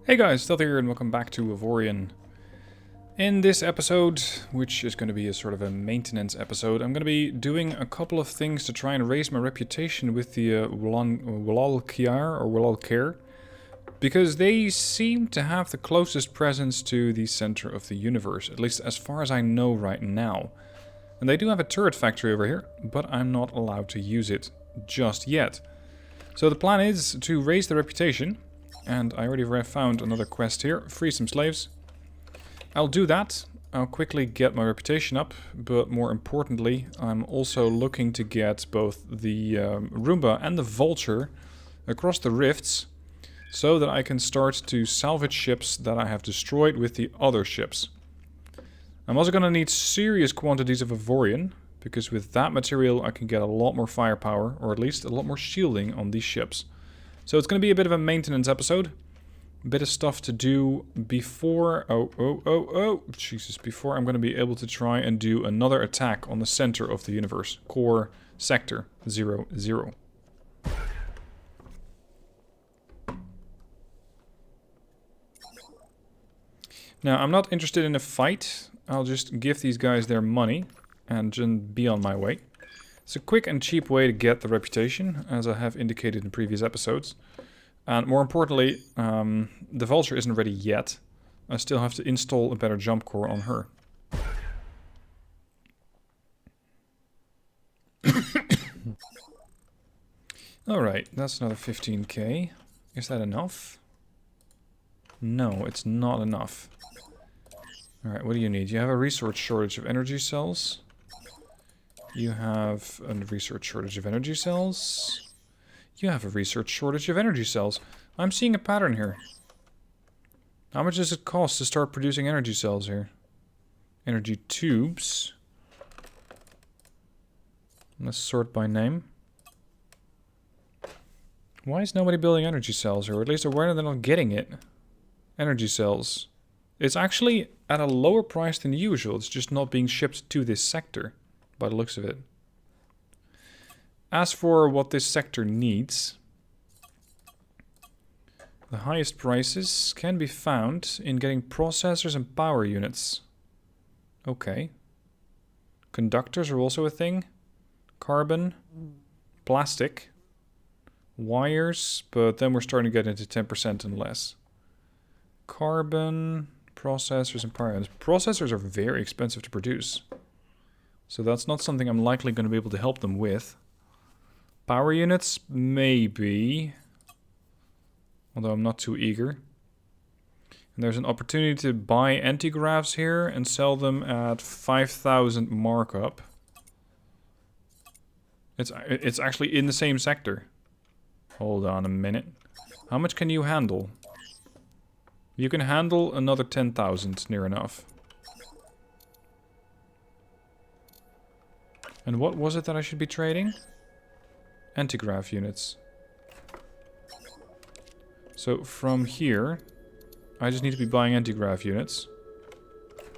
Hey guys, Stealth here and welcome back to Avorion. In this episode, which is going to be a sort of a maintenance episode, I'm going to be doing a couple of things to try and raise my reputation with the Wallalkiar, because they seem to have the closest presence to the center of the universe, at least as far as I know right now. And they do have a turret factory over here, but I'm not allowed to use it just yet. So the plan is to raise the reputation. And I already found another quest here. Free some slaves. I'll do that. I'll quickly get my reputation up. But more importantly, I'm also looking to get both the Roomba and the Vulture across the rifts. So that I can start to salvage ships that I have destroyed with the other ships. I'm also going to need serious quantities of Avorion. Because with that material I can get a lot more firepower. Or at least a lot more shielding on these ships. So it's going to be a bit of a maintenance episode. A bit of stuff to do before... Jesus. Before I'm going to be able to try and do another attack on the center of the universe. Core Sector 00. Now, I'm not interested in a fight. I'll just give these guys their money and just be on my way. It's a quick and cheap way to get the reputation, as I have indicated in previous episodes. And more importantly, the Vulture isn't ready yet. I still have to install a better jump core on her. Alright, that's another 15k. Is that enough? No, it's not enough. Alright, what do you need? You have a resource shortage of energy cells. You have a research shortage of energy cells. You have a research shortage of energy cells. I'm seeing a pattern here. How much does it cost to start producing energy cells here? Energy tubes. Let's sort by name. Why is nobody building energy cells? Or at least why are they not getting it? Energy cells. It's actually at a lower price than usual. It's just not being shipped to this sector. By the looks of it. As for what this sector needs, the highest prices can be found in getting processors and power units. Okay. Conductors are also a thing. Carbon, plastic, wires, but then we're starting to get into 10% and less. Carbon, processors and power units. Processors are very expensive to produce. So that's not something I'm likely going to be able to help them with. Power units, maybe. Although I'm not too eager. And there's an opportunity to buy antigraphs here and sell them at 5,000 markup. It's actually in the same sector. Hold on a minute. How much can you handle? You can handle another 10,000, near enough. And what was it that I should be trading? Antigraph units. So from here, I just need to be buying antigraph units.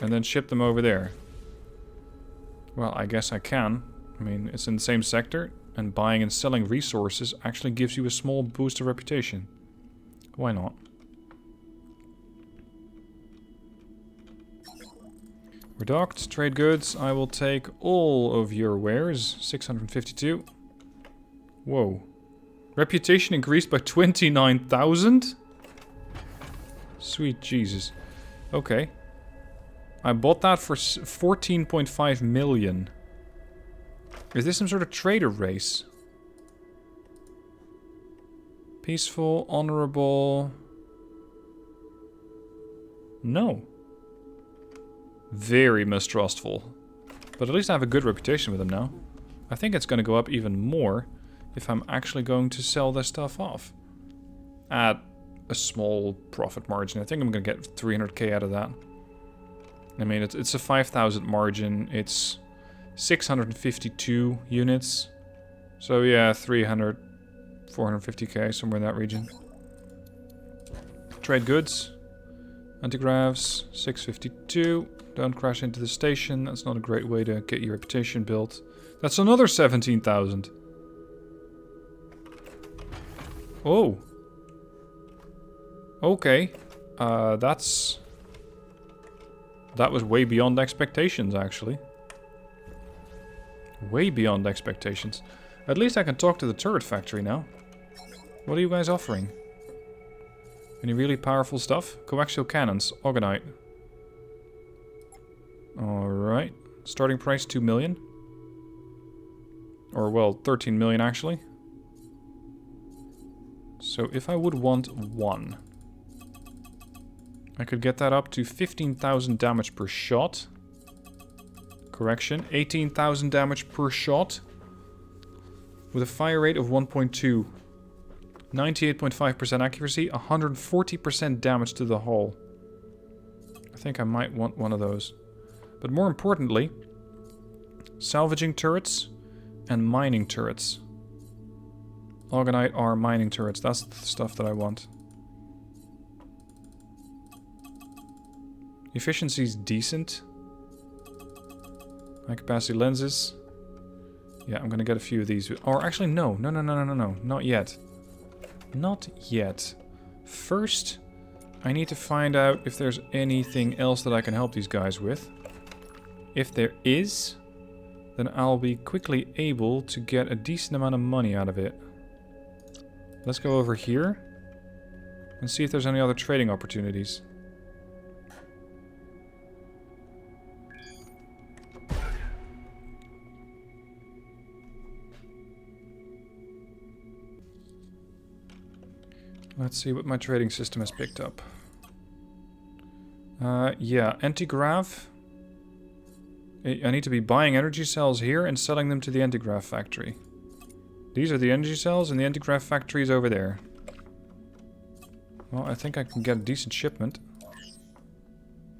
And then ship them over there. Well, I guess I can. I mean, it's in the same sector. And buying and selling resources actually gives you a small boost of reputation. Why not? We're docked. Trade goods. I will take all of your wares. 652. Whoa. Reputation increased by 29,000? Sweet Jesus. Okay. I bought that for 14.5 million. Is this some sort of trader race? Peaceful, honorable... No. Very mistrustful. But at least I have a good reputation with them now. I think it's going to go up even more if I'm actually going to sell this stuff off. At a small profit margin. I think I'm going to get 300k out of that. I mean, it's a 5,000 margin. It's 652 units. So yeah, 300, 450k, somewhere in that region. Trade goods. Antigraphs, 652. Don't crash into the station. That's not a great way to get your reputation built. That's another 17,000. Oh. Okay. That was way beyond expectations, actually. Way beyond expectations. At least I can talk to the turret factory now. What are you guys offering? Any really powerful stuff? Coaxial cannons, Orgonite. Alright. Starting price 2 million. Or, well, 13 million actually. So if I would want one, I could get that up to 15,000 damage per shot. Correction, 18,000 damage per shot. With a fire rate of 1.2. 98.5% accuracy, 140% damage to the hull. I think I might want one of those. But more importantly, salvaging turrets and mining turrets. Orgonite are mining turrets. That's the stuff that I want. Efficiency's decent. High capacity lenses. Yeah, I'm gonna get a few of these. Or actually, no. No. Not yet. Not yet. First, I need to find out if there's anything else that I can help these guys with. If there is, then I'll be quickly able to get a decent amount of money out of it. Let's go over here and see if there's any other trading opportunities. Let's see what my trading system has picked up. Yeah, anti-grav. I need to be buying energy cells here and selling them to the anti-grav factory. These are the energy cells and the anti-grav factory is over there. Well, I think I can get a decent shipment.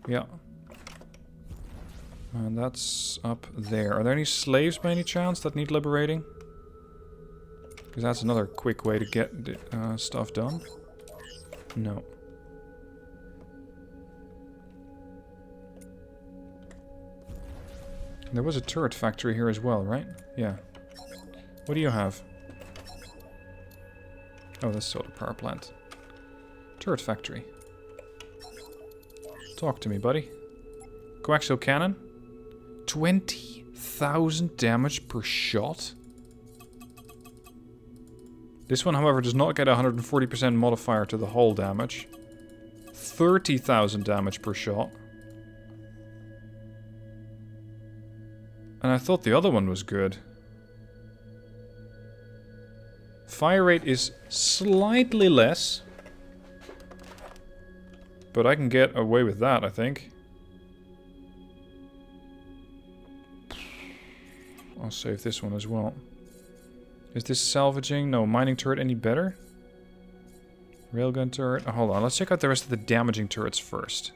Yeah. And that's up there. Are there any slaves by any chance that need liberating? Because that's another quick way to get stuff done. No. There was a turret factory here as well, right? Yeah. What do you have? Oh, that's solar power plant. Turret factory. Talk to me, buddy. Coaxial cannon. 20,000 damage per shot? This one, however, does not get 140% modifier to the hull damage. 30,000 damage per shot. And I thought the other one was good. Fire rate is slightly less. But I can get away with that, I think. I'll save this one as well. Is this salvaging? No. Mining turret any better? Railgun turret. Oh, hold on. Let's check out the rest of the damaging turrets first.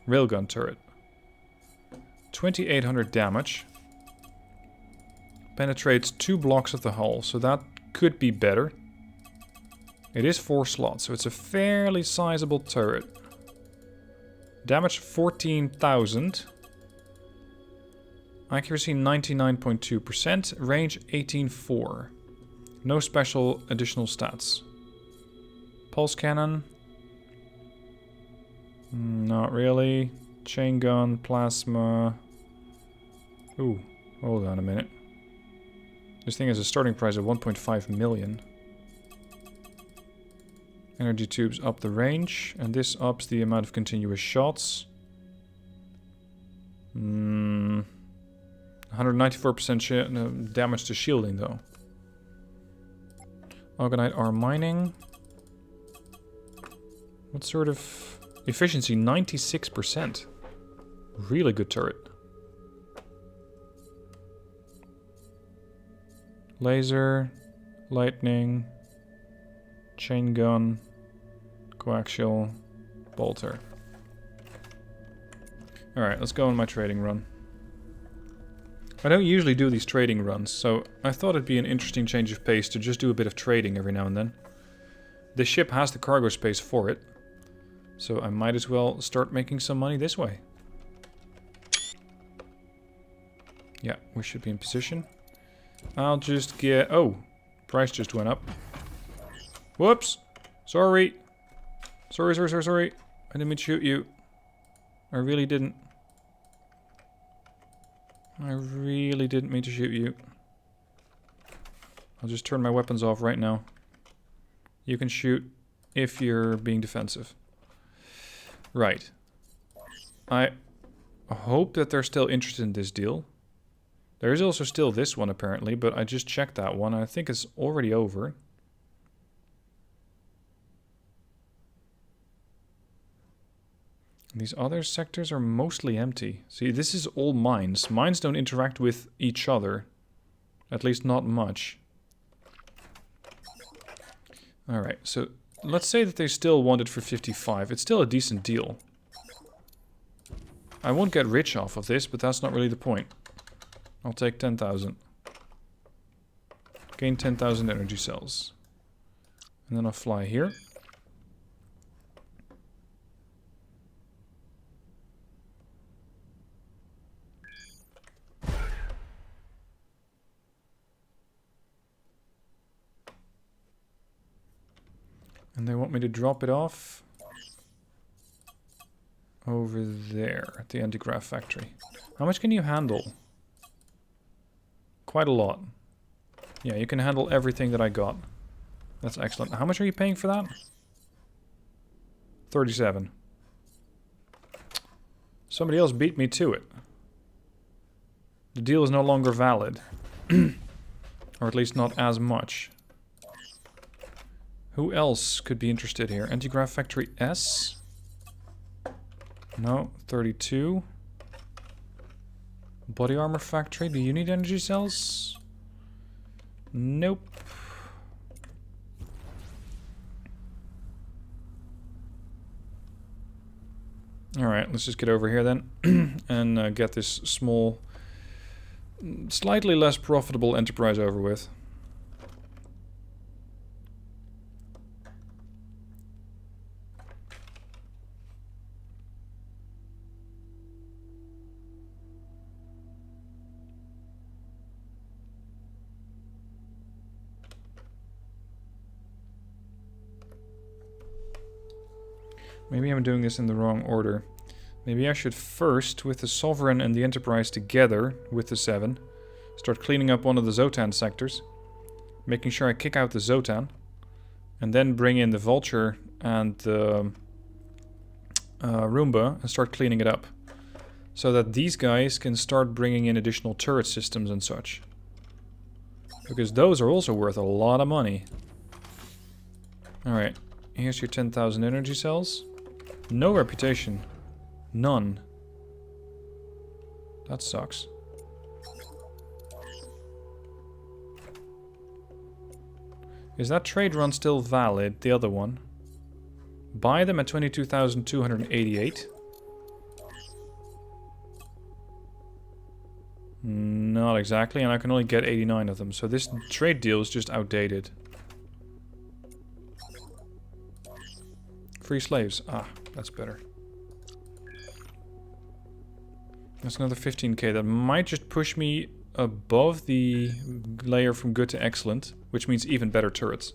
Railgun turret. 2,800 damage. Penetrates 2 blocks of the hull, so that could be better. It is 4 slots, so it's a fairly sizable turret. Damage 14,000. Accuracy 99.2%. Range 18.4. No special additional stats. Pulse cannon. Not really. Chain gun, plasma. Ooh, hold on a minute. This thing has a starting price of 1.5 million. Energy tubes up the range, and this ups the amount of continuous shots. 194% damage to shielding, though. Orgonite are mining. What sort of efficiency? 96%. Really good turret. Laser, lightning, chain gun, coaxial, bolter. Alright, let's go on my trading run. I don't usually do these trading runs, so I thought it'd be an interesting change of pace to just do a bit of trading every now and then. This ship has the cargo space for it, so I might as well start making some money this way. Yeah, we should be in position. I'll just get... Oh, price just went up. Whoops! Sorry. Sorry. didn't mean to shoot you. I really didn't. I really didn't mean to shoot you. I'll just turn my weapons off right now. You can shoot if you're being defensive. Right. I hope that they're still interested in this deal. There is also still this one apparently, but I just checked that one. I think it's already over. These other sectors are mostly empty. See, this is all mines. Mines don't interact with each other. At least not much. Alright, so let's say that they still want it for 55. It's still a decent deal. I won't get rich off of this, but that's not really the point. I'll take 10,000. Gain 10,000 energy cells. And then I'll fly here. And they want me to drop it off over there at the anti-grav factory. How much can you handle? Quite a lot. Yeah, you can handle everything that I got. That's excellent. How much are you paying for that? 37. Somebody else beat me to it. The deal is no longer valid. Or at least not as much. Who else could be interested here? Anti-grav factory S? No, 32. Body armor factory, do you need energy cells? Nope. Alright, let's just get over here then. And get this small, slightly less profitable enterprise over with. Maybe I'm doing this in the wrong order. Maybe I should first, with the Sovereign and the Enterprise together, with the 7, start cleaning up one of the Zotan sectors. Making sure I kick out the Zotan. And then bring in the Vulture and the Roomba and start cleaning it up. So that these guys can start bringing in additional turret systems and such. Because those are also worth a lot of money. Alright, here's your 10,000 energy cells. No reputation. None. That sucks. Is that trade run still valid? The other one. Buy them at 22,288. Not exactly, and I can only get 89 of them. So this trade deal is just outdated. Free slaves. Ah, that's better. That's another 15k. That might just push me above the layer from good to excellent, which means even better turrets.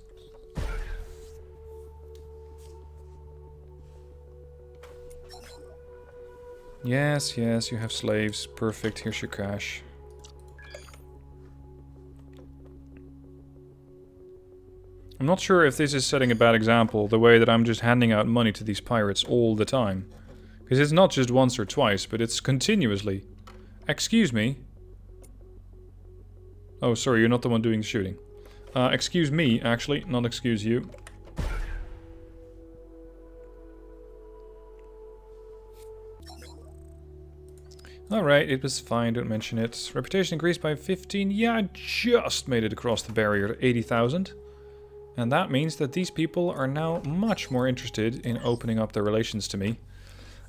Yes, yes, you have slaves. Perfect. Here's your cash. I'm not sure if this is setting a bad example, the way that I'm just handing out money to these pirates all the time. Because it's not just once or twice, but it's continuously. Excuse me. Oh, sorry, you're not the one doing the shooting. Excuse me, actually, not excuse you. Alright, it was fine, don't mention it. Reputation increased by 15. Yeah, I just made it across the barrier to 80,000. And that means that these people are now much more interested in opening up their relations to me.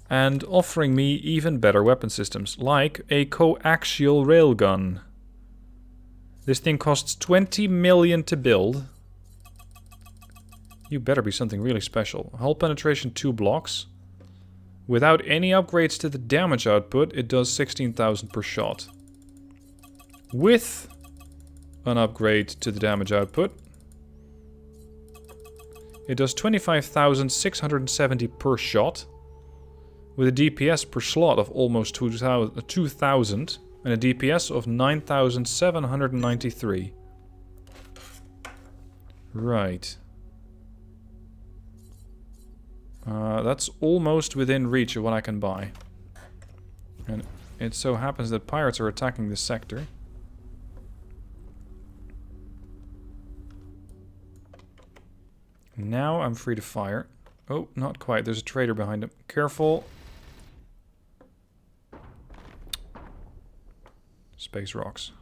And offering me even better weapon systems, like a coaxial railgun. This thing costs 20 million to build. You better be something really special. Hull penetration 2 blocks. Without any upgrades to the damage output, it does 16,000 per shot. With an upgrade to the damage output, it does 25,670 per shot. with a DPS per slot of almost 2,000 and a DPS of 9,793. Right. That's almost within reach of what I can buy. And it so happens that pirates are attacking this sector. Now I'm free to fire. Oh, not quite. There's a trader behind him. Careful. Space rocks.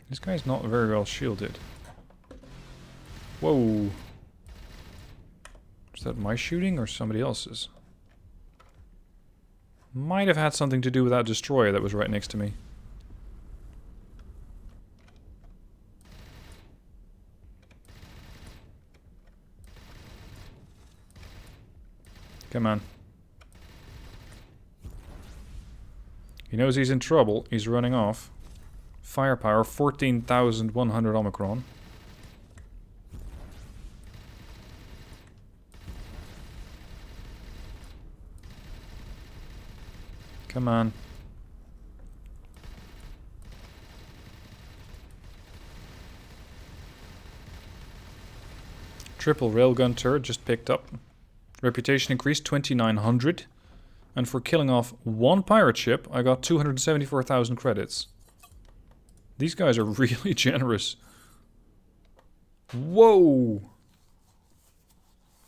This guy's not very well shielded. Whoa. Is that my shooting or somebody else's? Might have had something to do with that destroyer that was right next to me. Come on. He knows he's in trouble. He's running off. Firepower, 14,100 Omicron. Come on. Triple railgun turret just picked up. Reputation increased 2,900. And for killing off one pirate ship, I got 274,000 credits. These guys are really generous. Whoa!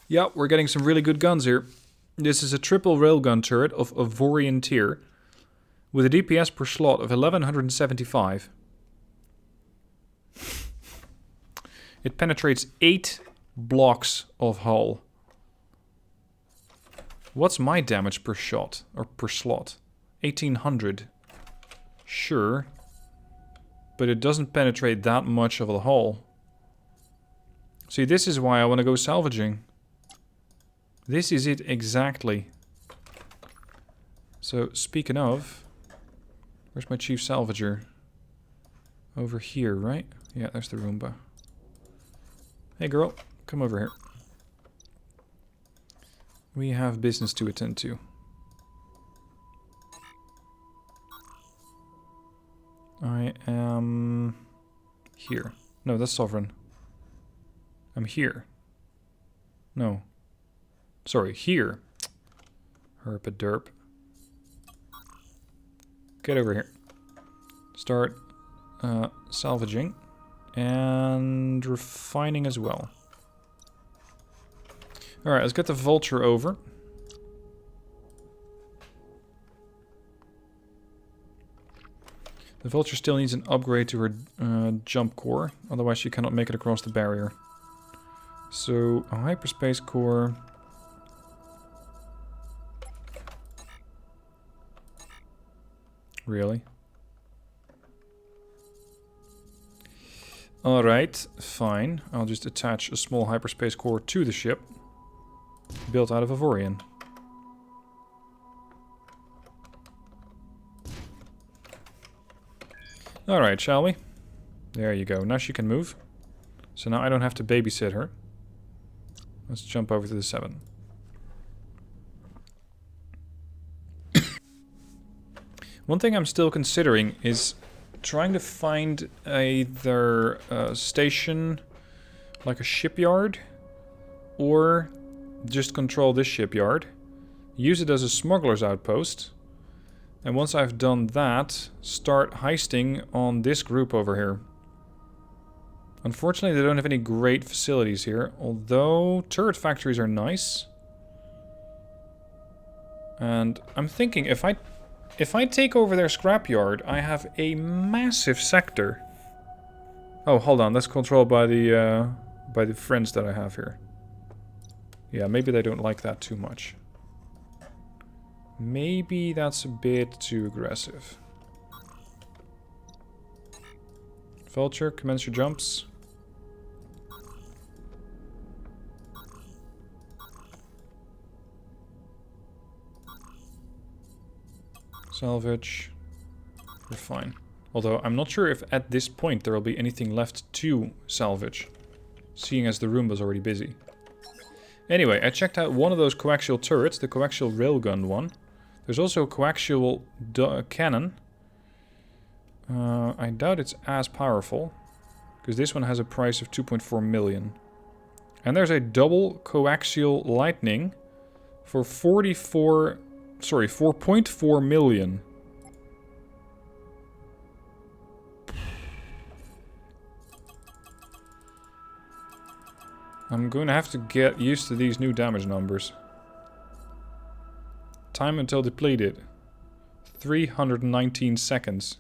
Yeah, we're getting some really good guns here. This is a triple railgun turret of Avorion tier with a DPS per slot of 1,175. It penetrates 8 blocks of hull. What's my damage per shot or per slot? 1,800. Sure. But it doesn't penetrate that much of the hull. See, this is why I want to go salvaging. This is it exactly. So, speaking of, where's my chief salvager? Over here, right? Yeah, there's the Roomba. Hey girl, come over here. We have business to attend to. I am here. No, that's Sovereign. I'm here. No. Sorry, here. Herp a derp. Get over here. Start salvaging and refining as well. Alright, let's get the Vulture over. The Vulture still needs an upgrade to her jump core, otherwise she cannot make it across the barrier. So, a hyperspace core. Really? Alright, fine. I'll just attach a small hyperspace core to the ship. Built out of Avorion. Alright, shall we? There you go. Now she can move. So now I don't have to babysit her. Let's jump over to the 7. One thing I'm still considering is trying to find either a station, like a shipyard, or just control this shipyard, use it as a smuggler's outpost, and once I've done that, start heisting on this group over here. Unfortunately, they don't have any great facilities here, although turret factories are nice. And I'm thinking, if I take over their scrapyard, I have a massive sector. Oh, hold on, that's controlled by the friends that I have here. Yeah, maybe they don't like that too much. Maybe that's a bit too aggressive. Vulture, commence your jumps. Salvage. We're fine. Although I'm not sure if at this point there will be anything left to salvage, seeing as the Roomba's already busy. Anyway, I checked out one of those coaxial turrets, the coaxial railgun one. There's also a coaxial cannon. I doubt it's as powerful, because this one has a price of 2.4 million. And there's a double coaxial lightning for 4.4 million. I'm going to have to get used to these new damage numbers. Time until depleted. 319 seconds.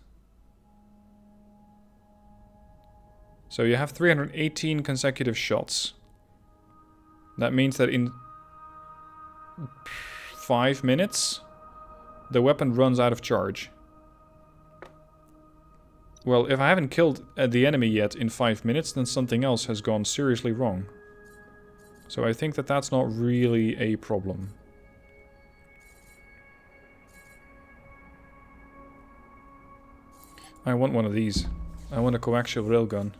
So you have 318 consecutive shots. That means that in 5 minutes, the weapon runs out of charge. Well, if I haven't killed the enemy yet in 5 minutes, then something else has gone seriously wrong. So I think that that's not really a problem. I want one of these. I want a coaxial railgun.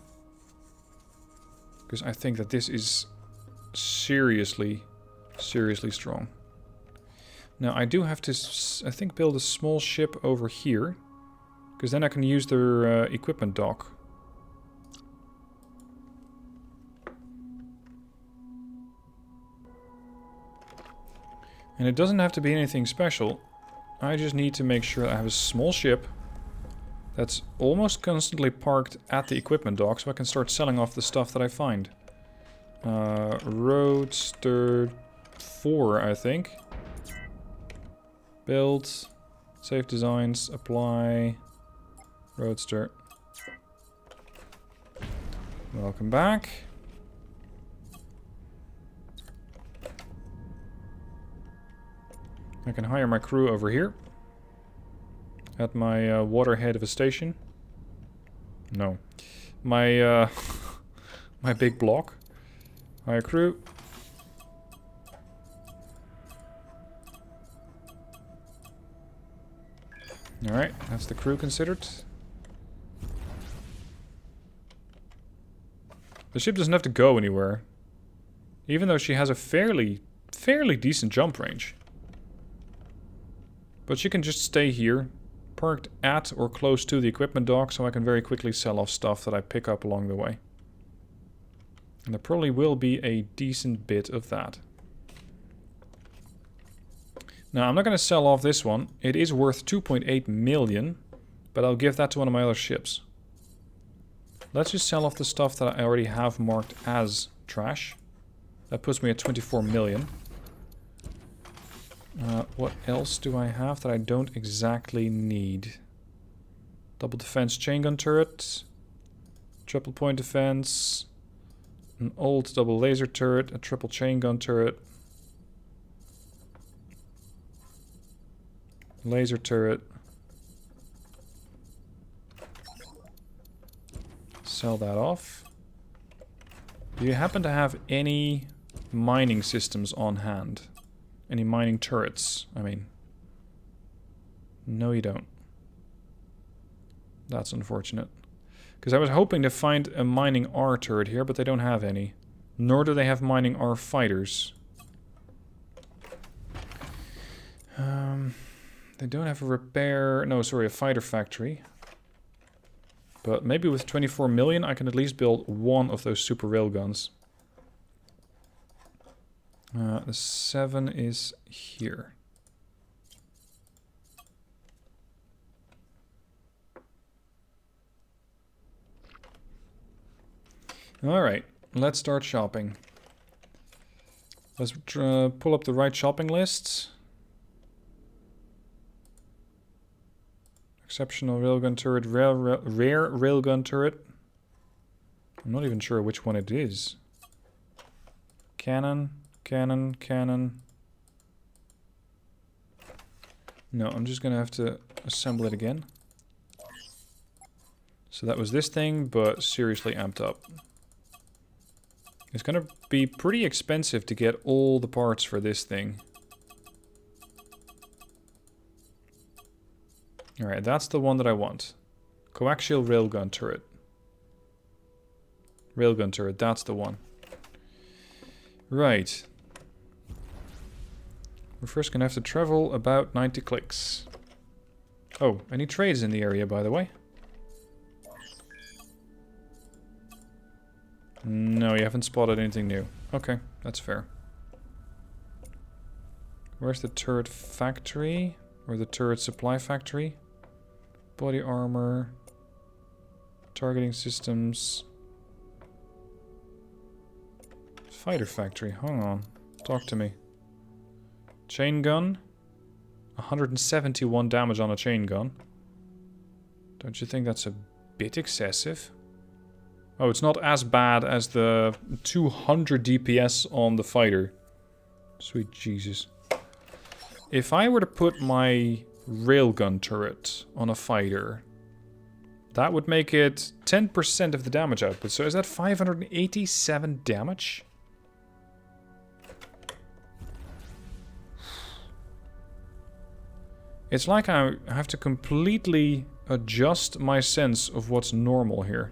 Because I think that this is seriously strong. Now I do have to, I think, build a small ship over here. Because then I can use their equipment dock. And it doesn't have to be anything special. I just need to make sure I have a small ship that's almost constantly parked at the equipment dock, so I can start selling off the stuff that I find. Roadster 4, I think. Build. Save designs. Apply. Roadster. Welcome back. I can hire my crew over here. At my waterhead of a station. No. My my big block. Hire crew. Alright, that's the crew considered. The ship doesn't have to go anywhere. Even though she has a fairly decent jump range. But she can just stay here, parked at or close to the equipment dock, so I can very quickly sell off stuff that I pick up along the way. And there probably will be a decent bit of that. Now, I'm not going to sell off this one. It is worth 2.8 million, but I'll give that to one of my other ships. Let's just sell off the stuff that I already have marked as trash. That puts me at 24 million. What else do I have that I don't exactly need? Double defense chain gun turret. Triple point defense. An old double laser turret. A triple chain gun turret. Laser turret. Sell that off. Do you happen to have any mining systems on hand? Any mining turrets, I mean. No, you don't. That's unfortunate. Because I was hoping to find a mining R turret here, but they don't have any. Nor do they have mining R fighters. They don't have a repair... No, sorry, a fighter factory. But maybe with 24 million I can at least build one of those super railguns. The 7 is here. Alright, let's start shopping. Let's pull up the right shopping lists. Exceptional railgun turret, rare railgun turret. I'm not even sure which one it is. Cannon. Cannon, cannon. No, I'm just gonna have to assemble it again. So that was this thing, but seriously amped up. It's gonna be pretty expensive to get all the parts for this thing. Alright, that's the one that I want. Coaxial railgun turret. Railgun turret, that's the one. Right. We're first gonna have to travel about 90 clicks. Oh, any trades in the area, by the way? No, you haven't spotted anything new. Okay, that's fair. Where's the turret factory? Or the turret supply factory? Body armor. Targeting systems. Fighter factory, hang on. Talk to me. Chain gun. 171 damage on a chain gun. Don't you think that's a bit excessive? Oh, it's not as bad as the 200 DPS on the fighter. Sweet Jesus. If I were to put my railgun turret on a fighter, that would make it 10% of the damage output. So is that 587 damage? It's like I have to completely adjust my sense of what's normal here.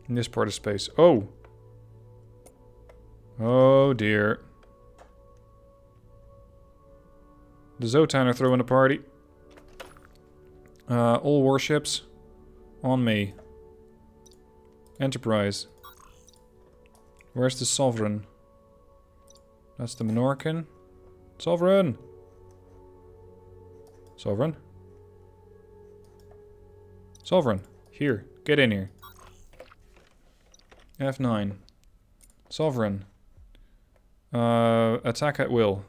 In this part of space. Oh! Oh dear. The Zotan are throwing a party. All warships. On me. Enterprise. Where's the Sovereign? That's the Monorkin. Sovereign! Sovereign? Sovereign! Here, get in here. F9. Sovereign. Attack at will.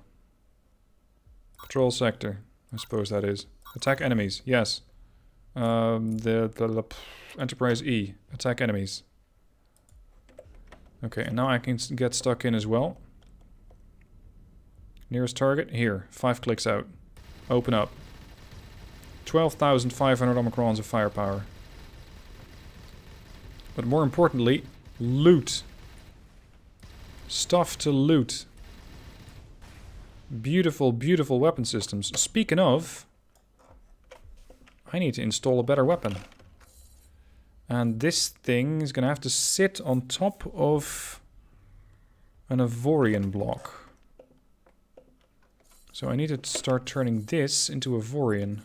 Patrol sector. I suppose that is. Attack enemies. Yes. The Enterprise E. Attack enemies. Okay, and now I can get stuck in as well. Nearest target? Here. 5 clicks out. Open up. 12,500 omicrons of firepower. But more importantly, loot. Stuff to loot. Beautiful, beautiful weapon systems. Speaking of, I need to install a better weapon. And this thing is going to have to sit on top of an Avorion block. So I need to start turning this into Avorion.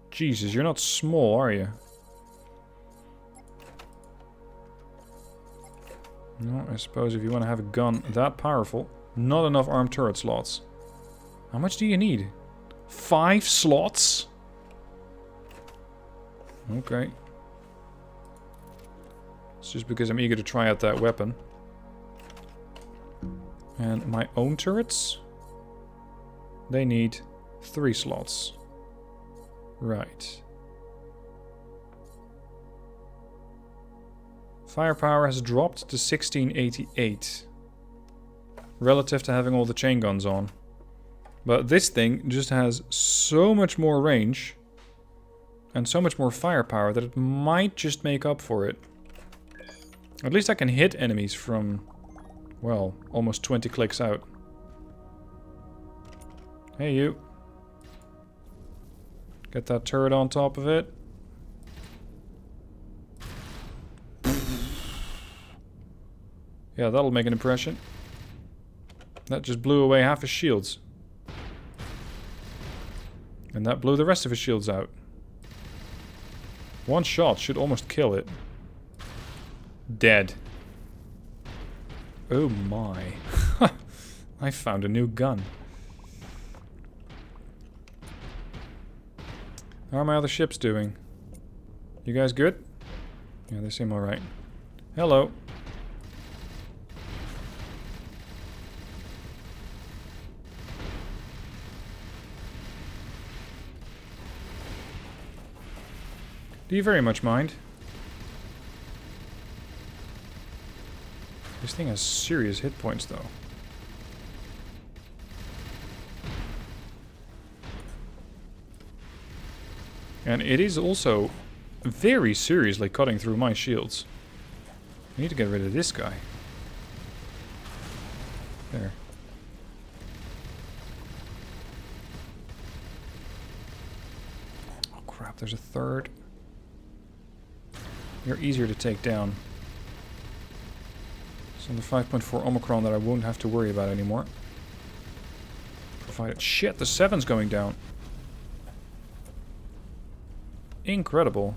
Jesus, you're not small, are you? No, I suppose if you want to have a gun that powerful, not enough armed turret slots. How much do you need? 5 slots? Okay. It's just because I'm eager to try out that weapon. And my own turrets? They need 3 slots. Right. Firepower has dropped to 1688. Relative to having all the chain guns on. But this thing just has so much more range. And so much more firepower that it might just make up for it. At least I can hit enemies from, well, almost 20 clicks out. Hey you. Get that turret on top of it. Yeah, that'll make an impression. That just blew away half his shields. And that blew the rest of his shields out. One shot should almost kill it. Dead. Oh my. I found a new gun. How are my other ships doing? You guys good? Yeah, they seem alright. Hello. Do you very much mind? This thing has serious hit points, though. And it is also very seriously cutting through my shields. I need to get rid of this guy. There. Oh crap, there's a third. You're easier to take down. It's on the 5.4 Omicron that I won't have to worry about anymore. Provided... Shit, the 7's going down. Incredible.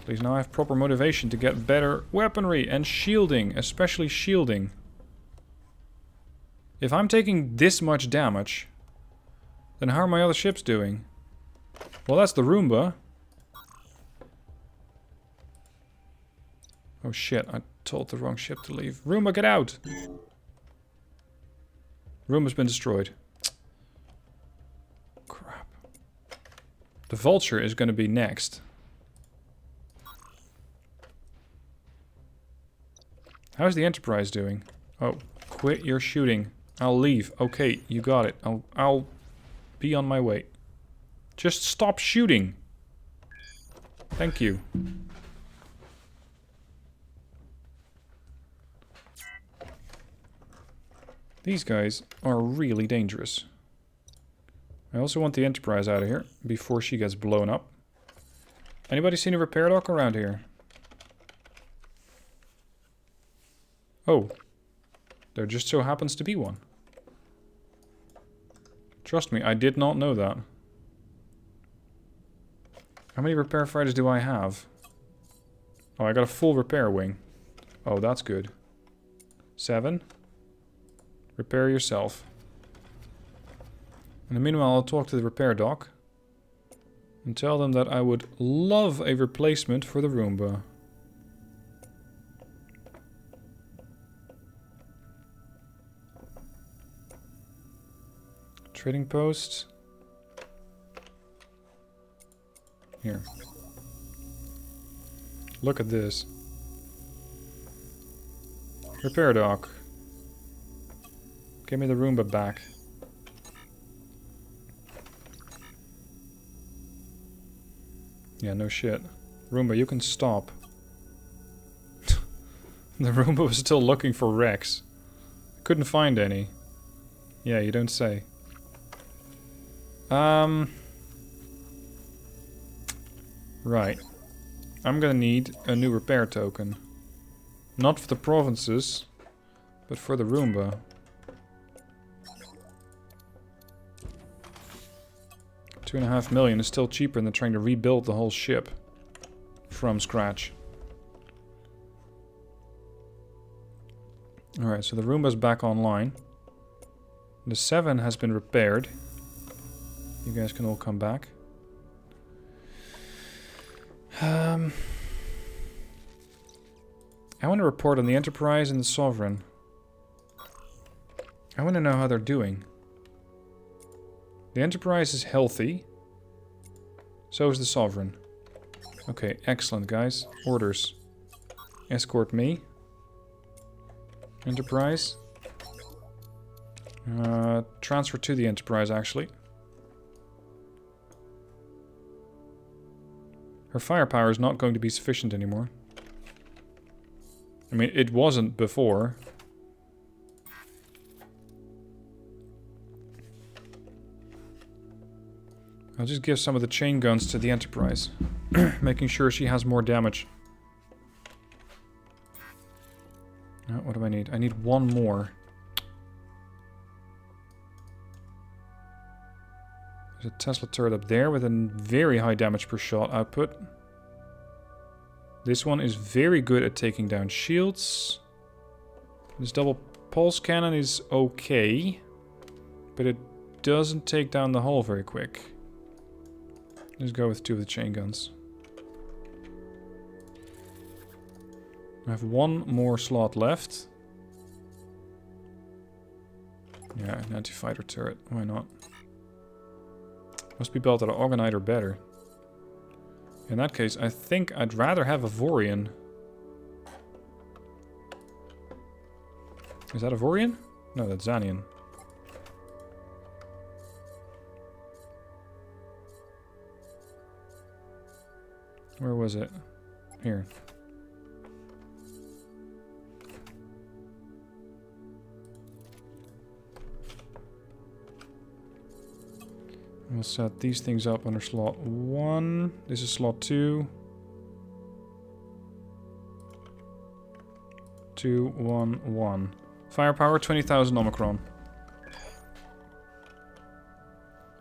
At least now I have proper motivation to get better weaponry and shielding. Especially shielding. If I'm taking this much damage, then how are my other ships doing? Well, that's the Roomba. Oh shit, I told the wrong ship to leave. Roomba, get out! Roomba's been destroyed. Crap. The Vulture is going to be next. How's the Enterprise doing? Oh, quit your shooting. I'll leave. Okay, you got it. I'll be on my way. Just stop shooting. Thank you. These guys are really dangerous. I also want the Enterprise out of here before she gets blown up. Anybody seen a repair dock around here? Oh. There just so happens to be one. Trust me, I did not know that. How many repair fighters do I have? Oh, I got a full repair wing. Oh, that's good. 7. Repair yourself. In the meanwhile, I'll talk to the repair dock. And tell them that I would love a replacement for the Roomba. Trading post. Here. Look at this. Repair dock. Give me the Roomba back. Yeah, no shit. Roomba, you can stop. The Roomba was still looking for wrecks. Couldn't find any. Yeah, you don't say. Right. I'm gonna need a new repair token. Not for the provinces, but for the Roomba. $2.5 million is still cheaper than trying to rebuild the whole ship from scratch. Alright, so the Roomba's back online. The 7 has been repaired. You guys can all come back. I want to report on the Enterprise and the Sovereign. I want to know how they're doing. The Enterprise is healthy. So is the Sovereign. Okay, excellent, guys. Orders. Escort me. Enterprise. Transfer to the Enterprise, actually. Her firepower is not going to be sufficient anymore. I mean, it wasn't before. I'll just give some of the chain guns to the Enterprise. Making sure she has more damage. What do I need? I need one more. There's a Tesla turret up there with a very high damage per shot output. This one is very good at taking down shields. This double pulse cannon is okay. But it doesn't take down the hull very quick. Let's go with 2 of the chain guns. I have 1 more slot left. Yeah, an anti-fighter turret. Why not? Must be built at an Orgonite or better. In that case, I think I'd rather have Avorion. Is that Avorion? No, that's Zanian. Where was it? Here. We'll set these things up under slot 1. This is slot 2. 211. Firepower 20,000 Omicron.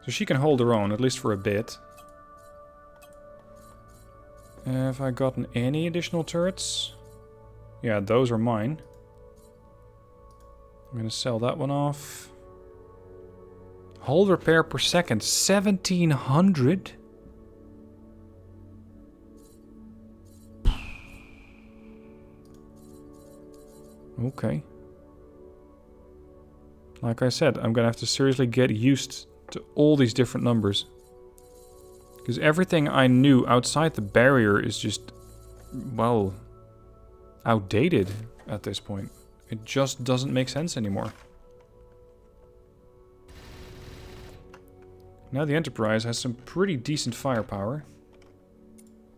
So she can hold her own, at least for a bit. Have I gotten any additional turrets? Yeah, those are mine. I'm gonna sell that one off. Hull repair per second, 1700? Okay. Like I said, I'm gonna have to seriously get used to all these different numbers. Because everything I knew outside the barrier is just, well, outdated at this point. It just doesn't make sense anymore. Now the Enterprise has some pretty decent firepower.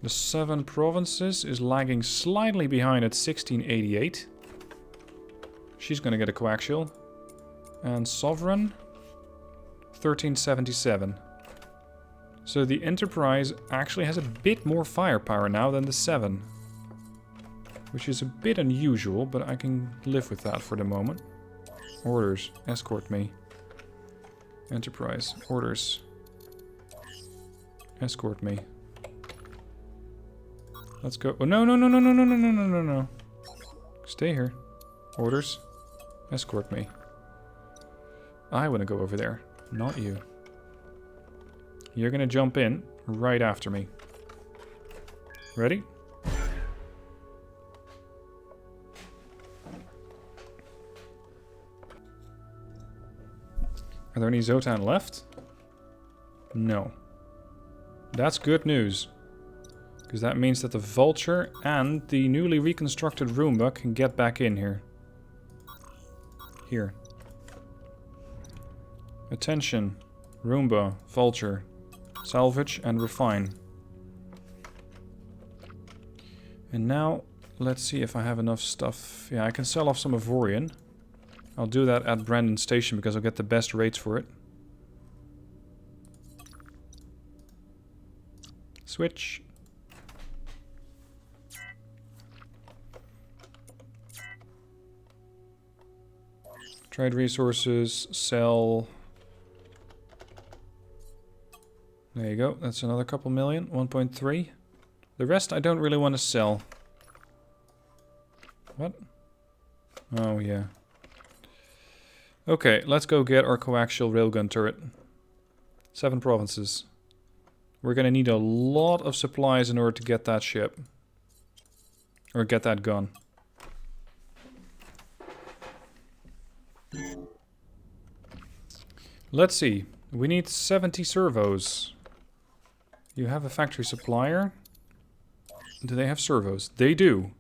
The 7 provinces is lagging slightly behind at 1688. She's gonna get a coaxial. And Sovereign, 1377. So the Enterprise actually has a bit more firepower now than the 7. Which is a bit unusual, but I can live with that for the moment. Orders, escort me. Enterprise, orders. Escort me. Let's go. Oh, no, no, no, no, no, no, no, no, no, no, no. Stay here. Orders, escort me. I want to go over there, not you. You're gonna jump in right after me. Ready? Are there any Zotan left? No. That's good news. Because that means that the Vulture and the newly reconstructed Roomba can get back in here. Here. Attention. Roomba, Vulture. Salvage and refine. And now, let's see if I have enough stuff. Yeah, I can sell off some Avorion. I'll do that at Brandon Station because I'll get the best rates for it. Switch. Trade resources, sell. There you go, that's another couple million, 1.3. The rest I don't really want to sell. What? Oh, yeah. Okay, let's go get our coaxial railgun turret. 7 provinces. We're gonna need a lot of supplies in order to get that ship. Or get that gun. Let's see. We need 70 servos. You have a factory supplier. Do they have servos? They do.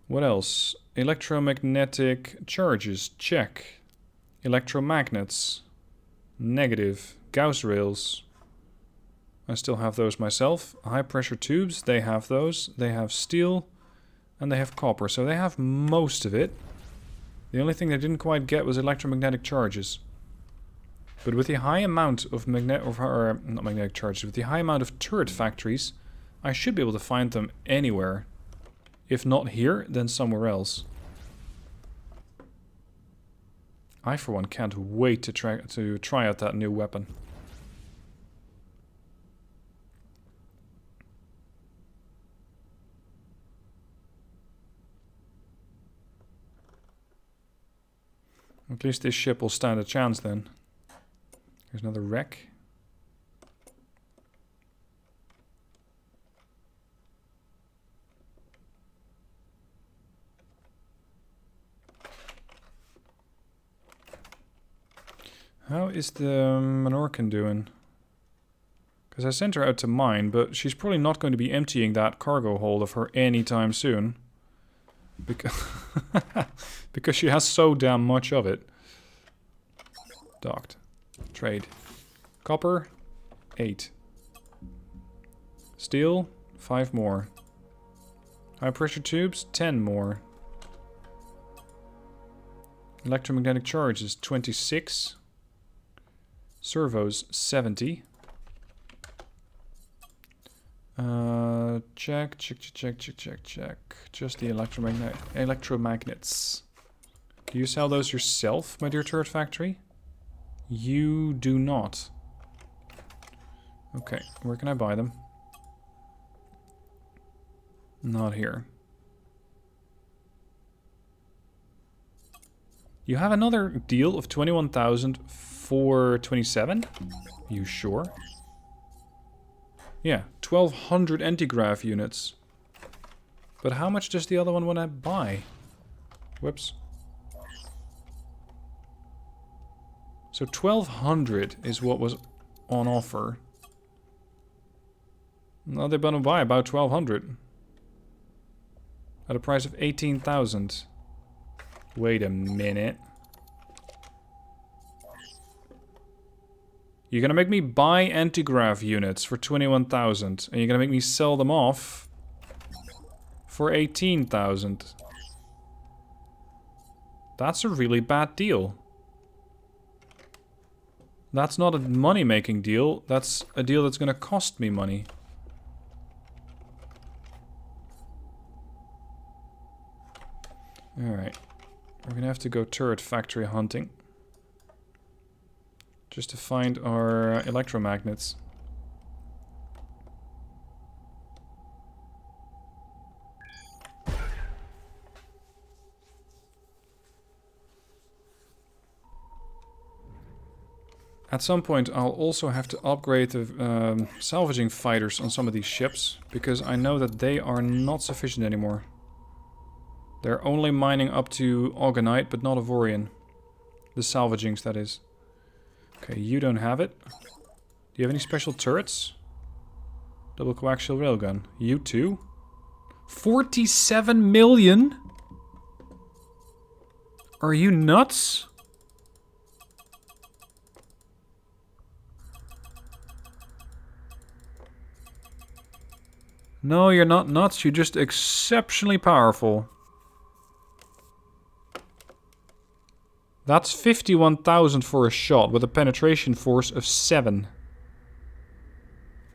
What else? Electromagnetic charges. Check. Electromagnets. Negative. Gauss rails. I still have those myself. High pressure tubes. They have those. They have steel. And they have copper. So they have most of it. The only thing they didn't quite get was electromagnetic charges. But with the high amount of not magnetic charges, with the high amount of turret factories, I should be able to find them anywhere. If not here, then somewhere else. I, for one, can't wait to try out that new weapon. At least this ship will stand a chance then. Here's another wreck. How is the Monorkin doing? Because I sent her out to mine, but she's probably not going to be emptying that cargo hold of her anytime soon. Because she has so damn much of it. Docked. Trade. Copper, 8. Steel, 5 more. High pressure tubes, 10 more. Electromagnetic charges, 26. Servos, 70. Check. Just the electromagnets. Do you sell those yourself, my dear turret factory? You do not. Okay, where can I buy them? Not here. You have another deal of 21,000 for 27? You sure? Yeah, 1,200 anti-grav units. But how much does the other one want to buy? Whoops. So 1,200 is what was on offer. Now they're going to buy about 1,200. At a price of 18,000. Wait a minute. You're gonna make me buy anti-grav units for 21,000, and you're gonna make me sell them off for 18,000. That's a really bad deal. That's not a money-making deal. That's a deal that's gonna cost me money. Alright. We're gonna have to go turret factory hunting. Just to find our electromagnets. At some point I'll also have to upgrade the salvaging fighters on some of these ships, because I know that they are not sufficient anymore. They're only mining up to Augenite, but not Avorion. The salvagings, that is. Okay, you don't have it. Do you have any special turrets? Double coaxial railgun. You too? 47 million? Are you nuts? No, you're not nuts. You're just exceptionally powerful. That's 51,000 for a shot with a penetration force of 7.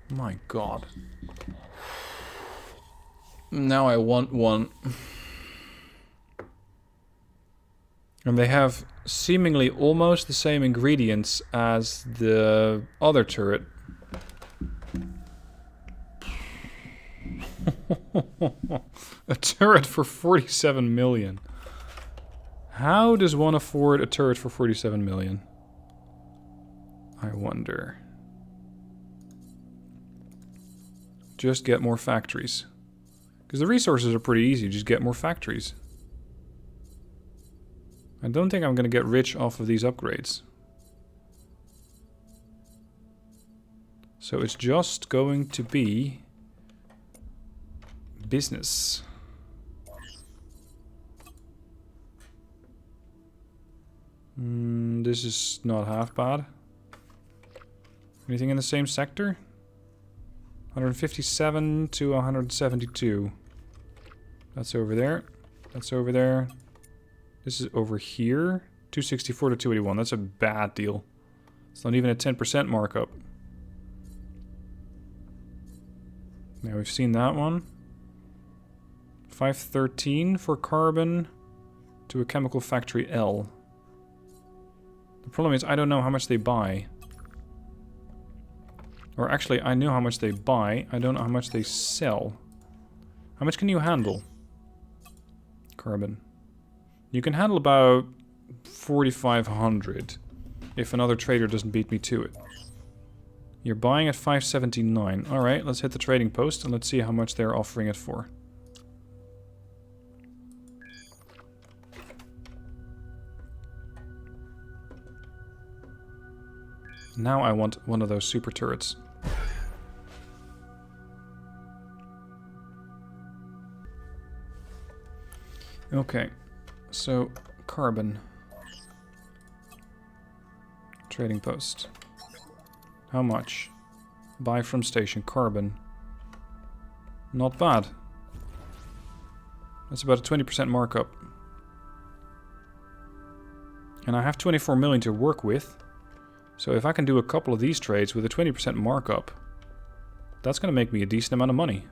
My god. Now I want one. And they have seemingly almost the same ingredients as the other turret. A turret for 47 million. How does one afford a turret for 47 million? I wonder. Just get more factories. Because the resources are pretty easy, just get more factories. I don't think I'm going to get rich off of these upgrades. So it's just going to be business. This is not half bad. Anything in the same sector? 157 to 172. That's over there. That's over there. This is over here. 264 to 281. That's a bad deal. It's not even a 10% markup. Now we've seen that one. 513 for carbon to a chemical factory L. The problem is I don't know how much they buy. Or actually, I know how much they buy. I don't know how much they sell. How much can you handle? Carbon. You can handle about 4,500 if another trader doesn't beat me to it. You're buying at 579. Alright, let's hit the trading post and let's see how much they're offering it for. Now I want one of those super turrets. Okay, so carbon. Trading post. How much? Buy from station, carbon. Not bad. That's about a 20% markup. And I have 24 million to work with. So if I can do a couple of these trades with a 20% markup, That's going to make me a decent amount of money.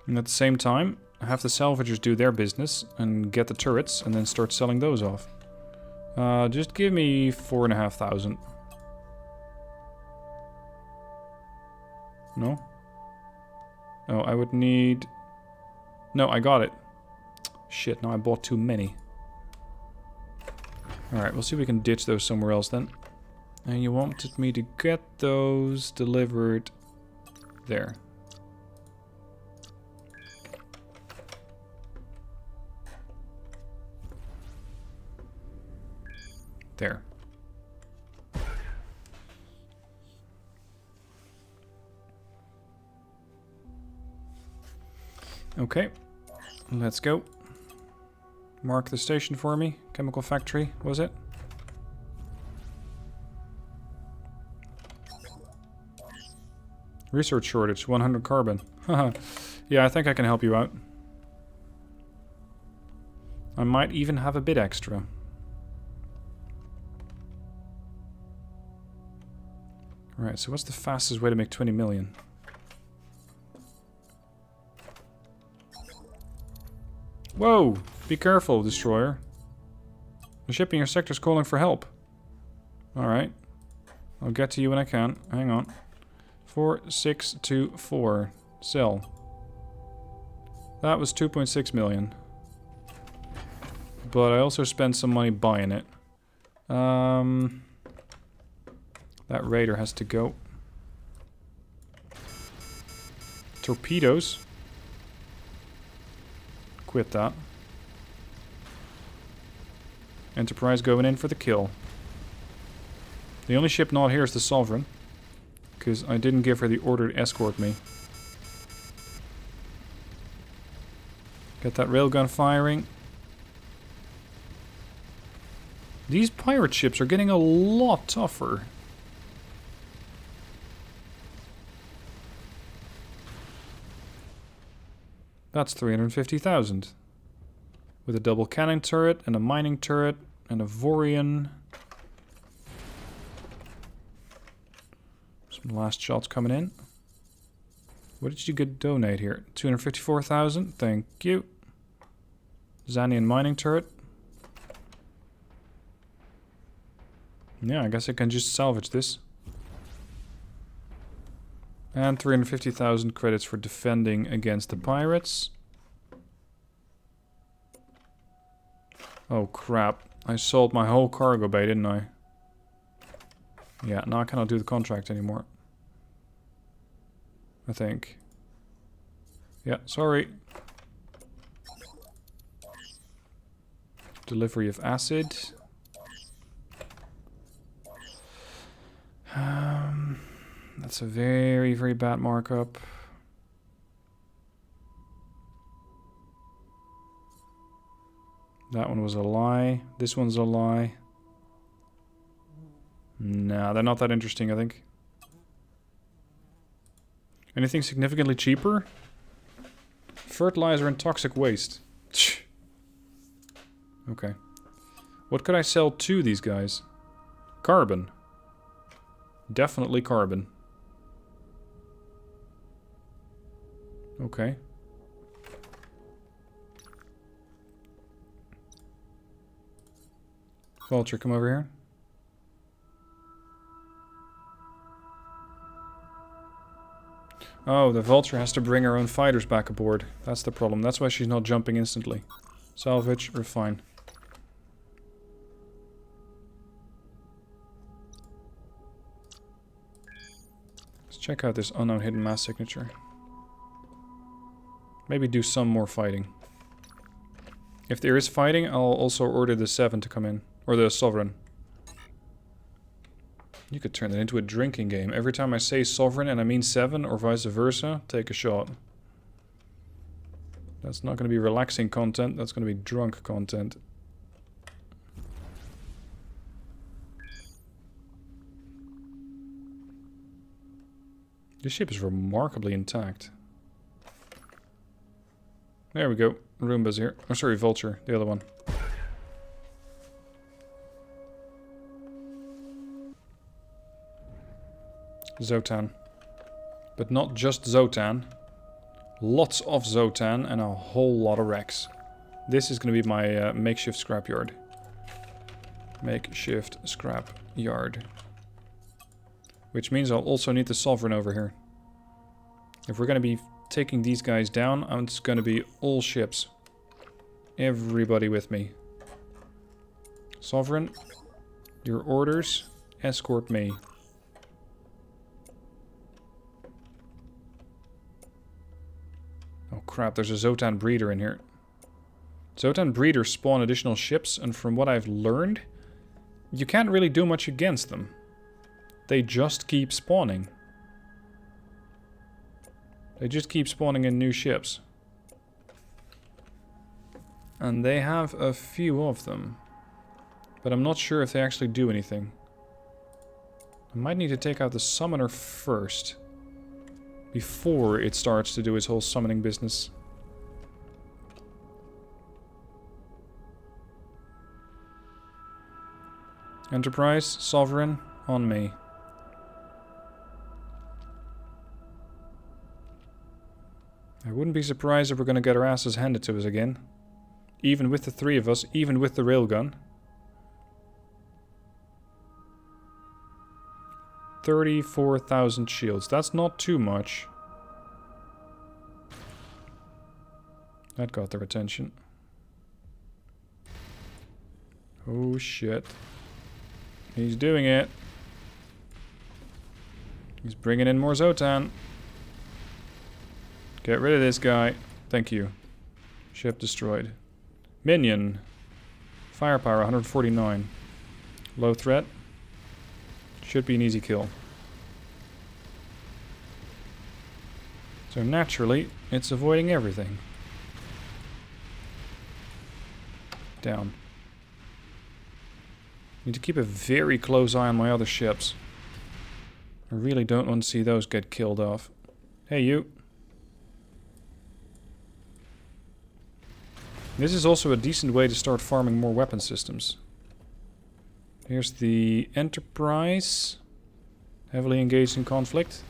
And at the same time, have the salvagers do their business and get the turrets and then start selling those off. Just give me 4,500. No? Oh, I would need... No, I got it. Shit, now I bought too many. Alright, we'll see if we can ditch those somewhere else then. And you wanted me to get those delivered there. There. Okay, let's go. Mark the station for me. Chemical factory, was it? Research shortage, 100 carbon. Haha. Yeah, I think I can help you out. I might even have a bit extra. Alright, so what's the fastest way to make 20 million? Whoa! Be careful, destroyer. The ship in your sector is calling for help. Alright. I'll get to you when I can. Hang on. 4624. Sell. That was 2.6 million. But I also spent some money buying it. That raider has to go. Torpedoes. Quit that. Enterprise going in for the kill. The only ship not here is the Sovereign. Because I didn't give her the order to escort me. Get that railgun firing. These pirate ships are getting a lot tougher. That's 350,000. With a double cannon turret and a mining turret and a Avorion. Some last shots coming in. What did you get donate here? 254,000. Thank you. Zanian mining turret. Yeah, I guess I can just salvage this. And 350,000 credits for defending against the pirates. Oh crap. I sold my whole cargo bay, didn't I? Yeah, now I cannot do the contract anymore. I think. Yeah, sorry. Delivery of acid. That's a very, very bad markup. That one was a lie. This one's a lie. Nah, they're not that interesting, I think. Anything significantly cheaper? Fertilizer and toxic waste. Okay. What could I sell to these guys? Carbon. Definitely carbon. Okay. Vulture, come over here. Oh, the Vulture has to bring her own fighters back aboard. That's the problem. That's why she's not jumping instantly. Salvage, refine. Let's check out this unknown hidden mass signature. Maybe do some more fighting. If there is fighting, I'll also order the 7 to come in. Or the Sovereign. You could turn that into a drinking game. Every time I say Sovereign and I mean 7, or vice versa, take a shot. That's not going to be relaxing content, that's going to be drunk content. This ship is remarkably intact. There we go. Roomba's here. Oh, sorry, Vulture. The other one. Zotan. But not just Zotan. Lots of Zotan and a whole lot of Rex. This is going to be my makeshift scrapyard. Makeshift scrapyard. Which means I'll also need the Sovereign over here. If we're going to be taking these guys down, it's going to be all ships. Everybody with me. Sovereign, your orders, escort me. Oh crap, there's a Zotan breeder in here. Zotan breeders spawn additional ships, and from what I've learned, you can't really do much against them. They just keep spawning. They just keep spawning in new ships. And they have a few of them. But I'm not sure if they actually do anything. I might need to take out the summoner first. Before it starts to do its whole summoning business. Enterprise, Sovereign, on me. I wouldn't be surprised if we're going to get our asses handed to us again. Even with the three of us, even with the railgun. 34,000 shields. That's not too much. That got their attention. Oh shit. He's doing it. He's bringing in more Zotan. Get rid of this guy. Thank you. Ship destroyed. Minion. Firepower 149. Low threat. Should be an easy kill. So naturally, it's avoiding everything. Down. Need to keep a very close eye on my other ships. I really don't want to see those get killed off. Hey, you. This is also a decent way to start farming more weapon systems. Here's the Enterprise. Heavily engaged in conflict.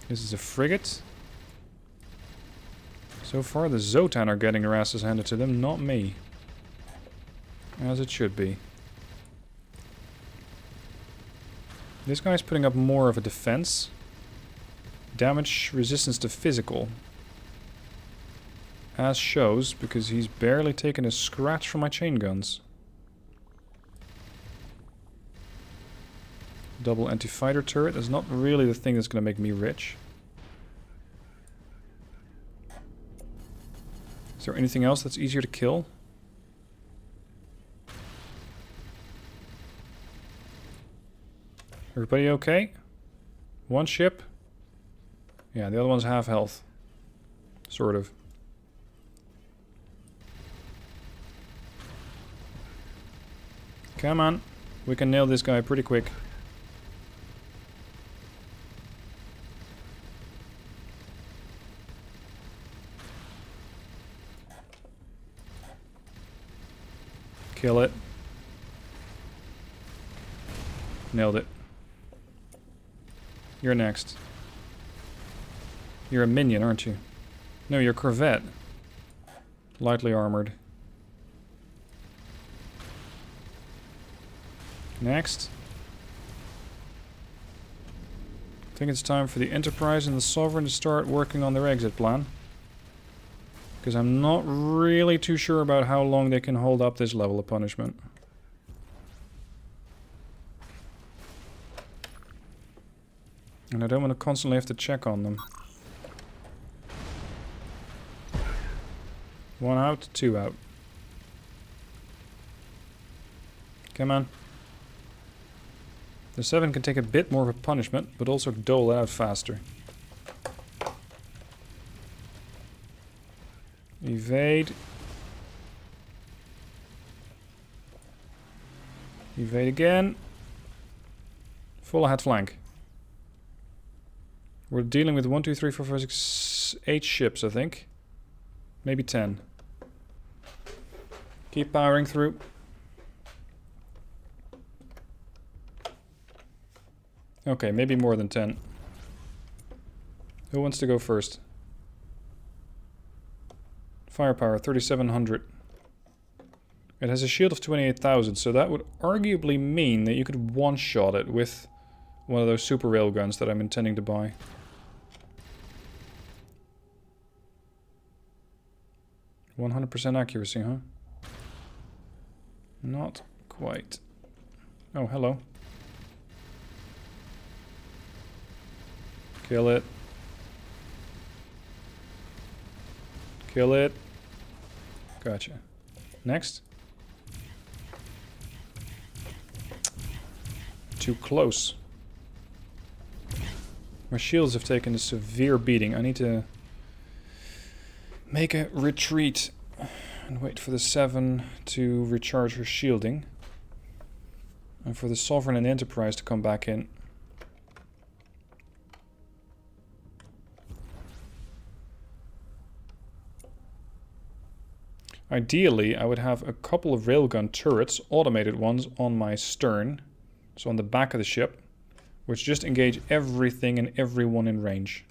This is a frigate. So far the Zotan are getting their asses handed to them, not me. As it should be. This guy's putting up more of a defense. Damage resistance to physical. As shows, because he's barely taken a scratch from my chain guns. Double anti-fighter turret is not really the thing that's going to make me rich. Is there anything else that's easier to kill? Everybody okay? One ship? Yeah, the other one's half health. Sort of. Come on. We can nail this guy pretty quick. Kill it. Nailed it. You're next. You're a minion, aren't you? No, you're a corvette. Lightly armored. Next. I think it's time for the Enterprise and the Sovereign to start working on their exit plan. Because I'm not really too sure about how long they can hold up this level of punishment. And I don't want to constantly have to check on them. 1 out, 2 out. Come on. The 7 can take a bit more of a punishment, but also dole it out faster. Evade. Evade again. Full ahead flank. We're dealing with 1, 2, 3, 4, 5, 6, 8 ships, I think. Maybe 10. Keep powering through. Okay, maybe more than 10. Who wants to go first? Firepower, 3,700. It has a shield of 28,000, so that would arguably mean that you could one-shot it with one of those super railguns that I'm intending to buy. %100% accuracy, huh? Not quite. Oh, hello. Kill it. Kill it. Gotcha. Next. Too close. My shields have taken a severe beating. I need to make a retreat and wait for the 7 to recharge her shielding. And for the Sovereign and Enterprise to come back in. Ideally, I would have a couple of railgun turrets, automated ones, on my stern. So on the back of the ship, which just engage everything and everyone in range.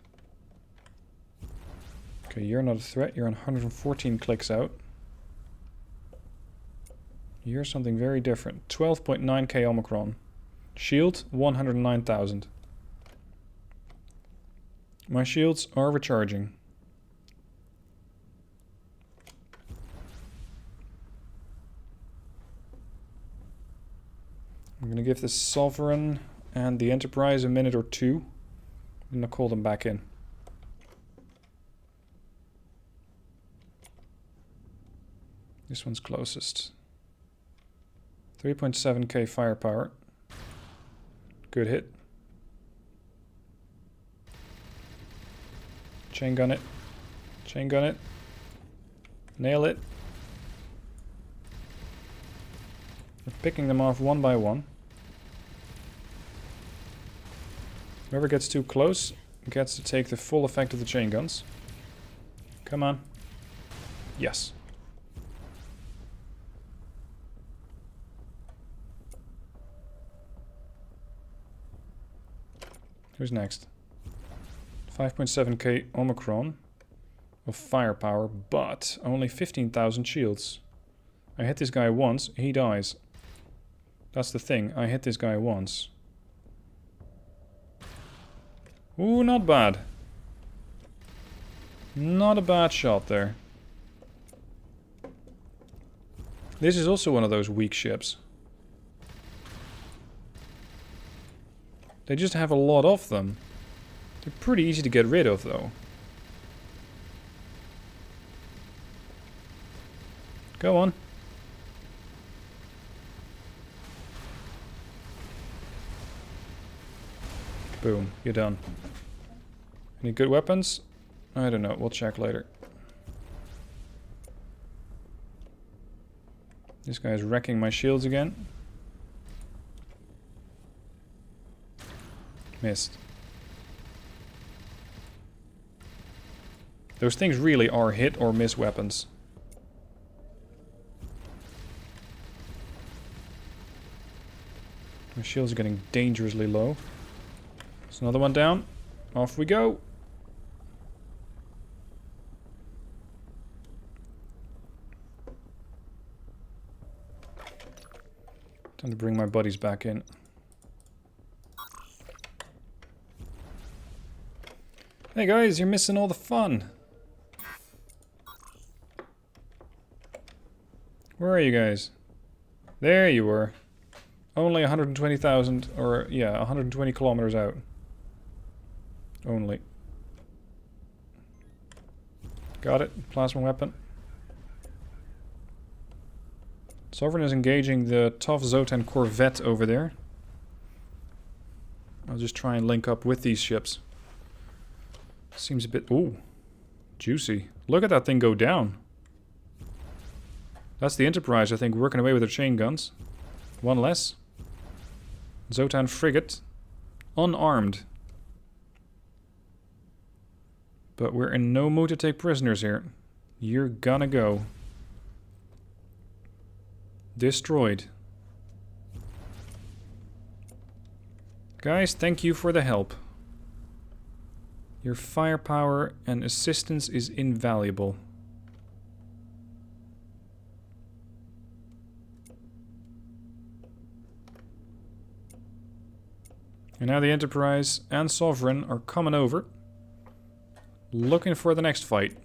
Okay, you're not a threat. You're on 114 clicks out. You're something very different. 12.9k Omicron. Shield, 109,000. My shields are recharging. I'm going to give the Sovereign and the Enterprise a minute or two. I'm going to call them back in. This one's closest. 3.7k firepower. Good hit. Chain gun it. Chain gun it. Nail it. We're picking them off one by one. Whoever gets too close gets to take the full effect of the chain guns. Come on. Yes. Who's next? 5.7k Omicron of firepower, but only 15,000 shields. I hit this guy once, he dies. That's the thing, I hit this guy once. Ooh, not bad. Not a bad shot there. This is also one of those weak ships. They just have a lot of them. They're pretty easy to get rid of, though. Go on. Boom, you're done. Any good weapons? I don't know, we'll check later. This guy's wrecking my shields again. Missed. Those things really are hit or miss weapons. My shields are getting dangerously low. There's another one down. Off we go. Time to bring my buddies back in. Hey guys, you're missing all the fun. Where are you guys? There you were. Only 120,000, or yeah, 120 kilometers out. Only. Got it. Plasma weapon. Sovereign is engaging the tough Zotan corvette over there. I'll just try and link up with these ships. Seems a bit... Ooh. Juicy. Look at that thing go down. That's the Enterprise, I think, working away with their chain guns. One less. Zotan frigate. Unarmed. But we're in no mood to take prisoners here. You're gonna go. Destroyed. Guys, thank you for the help. Your firepower and assistance is invaluable. And now the Enterprise and Sovereign are coming over, looking for the next fight,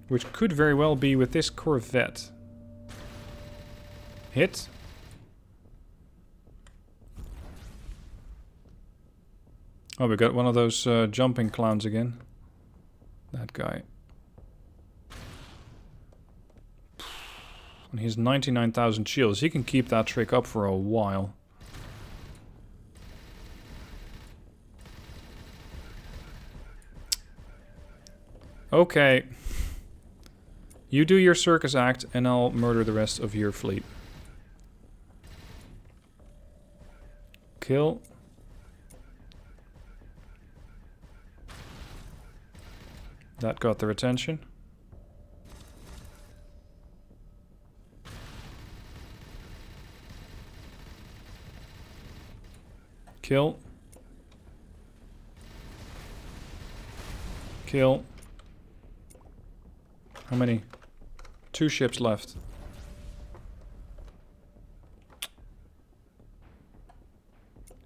which could very well be with this Corvette. Hit. Oh, we got one of those jumping clowns again. That guy. And he's 99,000 shields. He can keep that trick up for a while. Okay. You do your circus act and I'll murder the rest of your fleet. Kill. That got their attention. Kill. Kill. How many? 2 ships left.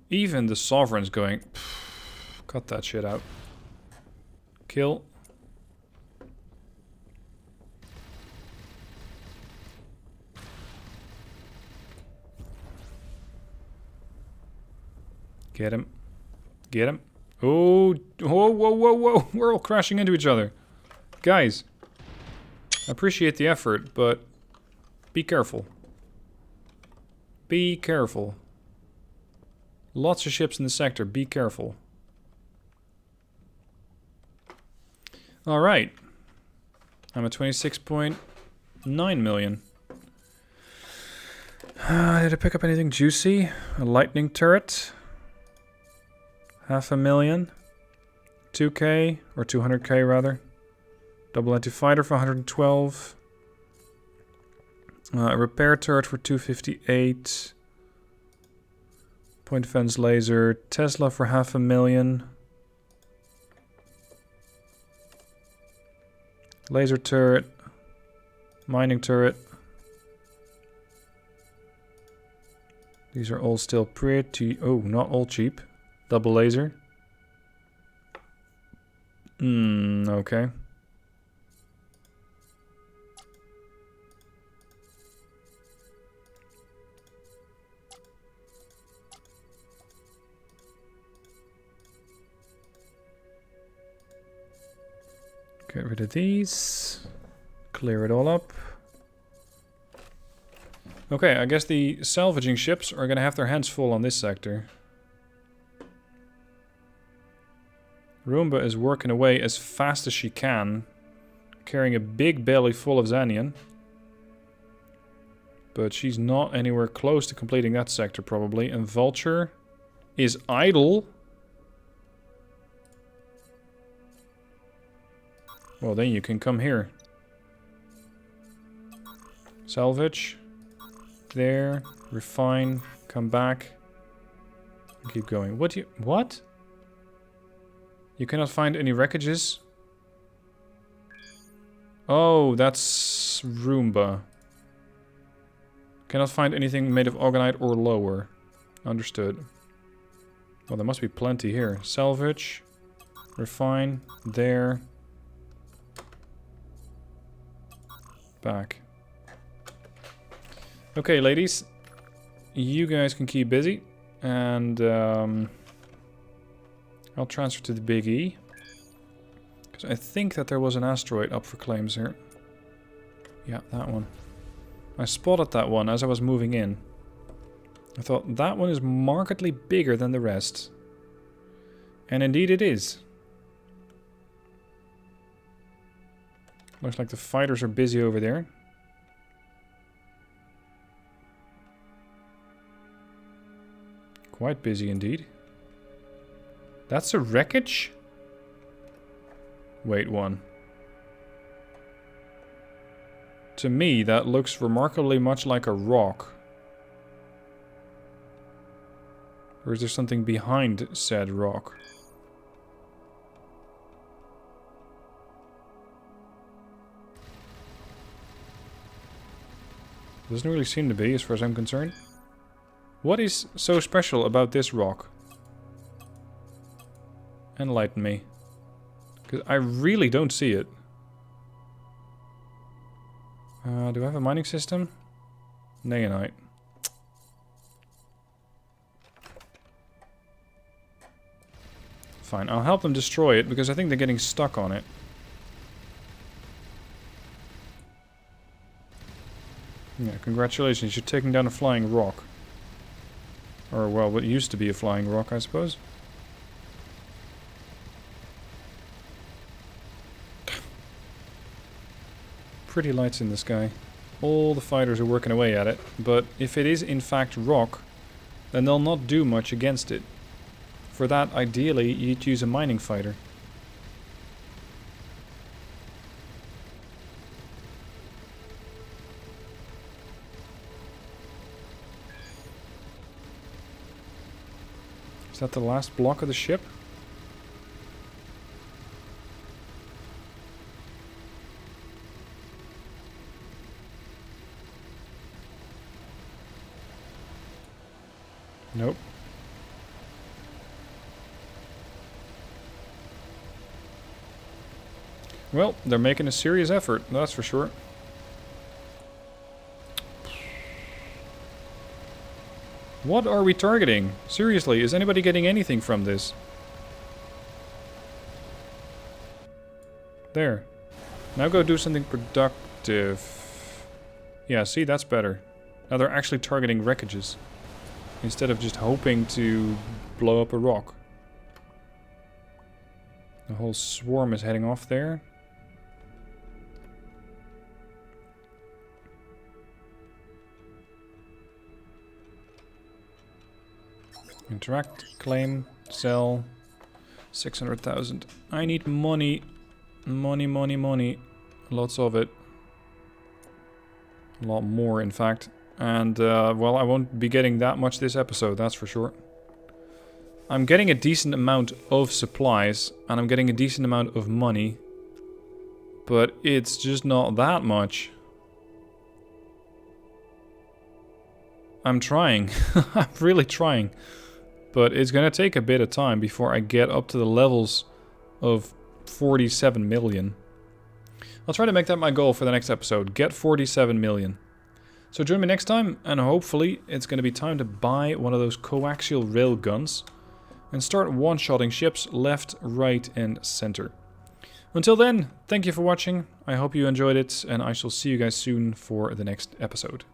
Even the Sovereign's going... Cut that shit out. Kill. Get him. Get him. Oh, whoa, whoa, whoa, whoa. We're all crashing into each other. Guys. I appreciate the effort, but be careful. Be careful. Lots of ships in the sector. Be careful. Alright. I'm at 26.9 million. Did I pick up anything juicy? A lightning turret? 500,000. 2k, or 200k rather. Double anti-fighter for 112. A repair turret for 258. Point defense laser. Tesla for 500,000. Laser turret. Mining turret. These are all still pretty... Oh, not all cheap. Double laser. Okay. Get rid of these. Clear it all up. Okay, I guess the salvaging ships are gonna have their hands full on this sector. Roomba is working away as fast as she can, carrying a big belly full of Xanian. But she's not anywhere close to completing that sector, probably. And Vulture is idle. Well, then you can come here. Salvage. There. Refine. Come back. Keep going. What? You cannot find any wreckages? Oh, that's Roomba. Cannot find anything made of Orgonite or lower. Understood. Well, there must be plenty here. Salvage. Refine. There. Back. Okay, ladies. You guys can keep busy. And I'll transfer to the Big E. Because I think that there was an asteroid up for claims here. Yeah, that one. I spotted that one as I was moving in. I thought that one is markedly bigger than the rest. And indeed it is. Looks like the fighters are busy over there. Quite busy indeed. That's a wreckage? Wait, one. To me, that looks remarkably much like a rock. Or is there something behind said rock? Doesn't really seem to be, as far as I'm concerned. What is so special about this rock? Enlighten me. Because I really don't see it. Do I have a mining system? Naonite. Fine, I'll help them destroy it, because I think they're getting stuck on it. Yeah, congratulations, you're taking down a flying rock. Or, well, what used to be a flying rock, I suppose. Pretty lights in the sky. All the fighters are working away at it, but if it is in fact rock, then they'll not do much against it. For that, ideally, you'd use a mining fighter. Is that the last block of the ship? Nope. Well, they're making a serious effort, that's for sure. What are we targeting? Seriously, is anybody getting anything from this? There. Now go do something productive. Yeah, see, that's better. Now they're actually targeting wreckages, instead of just hoping to blow up a rock. The whole swarm is heading off there. Interact, claim, sell. 600,000. I need money. Money, money, money. Lots of it. A lot more, in fact. And, well, I won't be getting that much this episode, that's for sure. I'm getting a decent amount of supplies, and I'm getting a decent amount of money. But it's just not that much. I'm trying. I'm really trying. But it's going to take a bit of time before I get up to the levels of 47 million. I'll try to make that my goal for the next episode. Get 47 million. So join me next time, and hopefully it's going to be time to buy one of those coaxial rail guns and start one-shotting ships left, right, and center. Until then, thank you for watching. I hope you enjoyed it, and I shall see you guys soon for the next episode.